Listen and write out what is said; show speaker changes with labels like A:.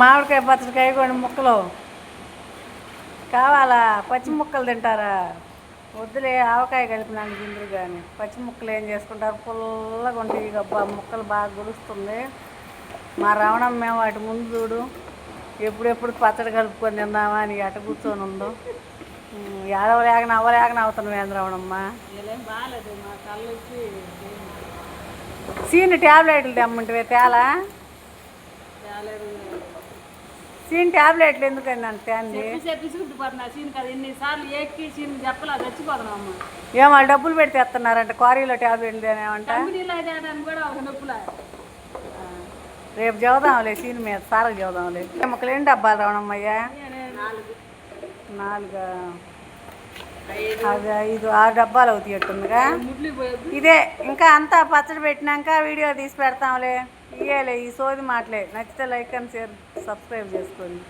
A: మామిడికాయ పచ్చడికాయ కొన్ని ముక్కలు కావాలా? పచ్చి ముక్కలు తింటారా? వద్దులే, ఆవకాయ కలిపినాను గిందులు. కానీ పచ్చి ముక్కలు ఏం చేసుకుంటారు? పుల్లగా ఉంటాయి గబ్బా, ముక్కలు బాగా గుడుస్తుంది. మా రవణమ్మ మేము అటు ముందు చూడు, ఎప్పుడెప్పుడు పచ్చడి కలుపుకొని తిందామా అని అటు కూర్చొని ఉందో. ఏడవలేక నవ్వుతున్నాం ఏంది రవణమ్మ? సీని ట్యాబ్లెట్లు తెమ్మంటే తేలా? సీన్ ట్యాబ్లెట్లు ఎందుకని అంటే అండి ఏం వాళ్ళు డబ్బులు పెడితే ఎత్తున్నారంట క్వారీలో ట్యాబ్లెట్లు ఏమంట. రేపు చదువుదాంలే సీన్ మీద, సారకు చదువుదాంలే. మొక్కలు ఎన్ని డబ్బాలు రావణమ్మయ్యా? 4 అది 5 6 డబ్బాలు అవుతాయట్టుందిగా. ఇదే ఇంకా అంతా పచ్చడి పెట్టినాక వీడియో తీసి పెడతాంలే. ఇయ్యలే ఈ సోది మాటలే. నచ్చితే లైక్ అండ్ షేర్ సబ్స్క్రైబ్ చేసుకోండి.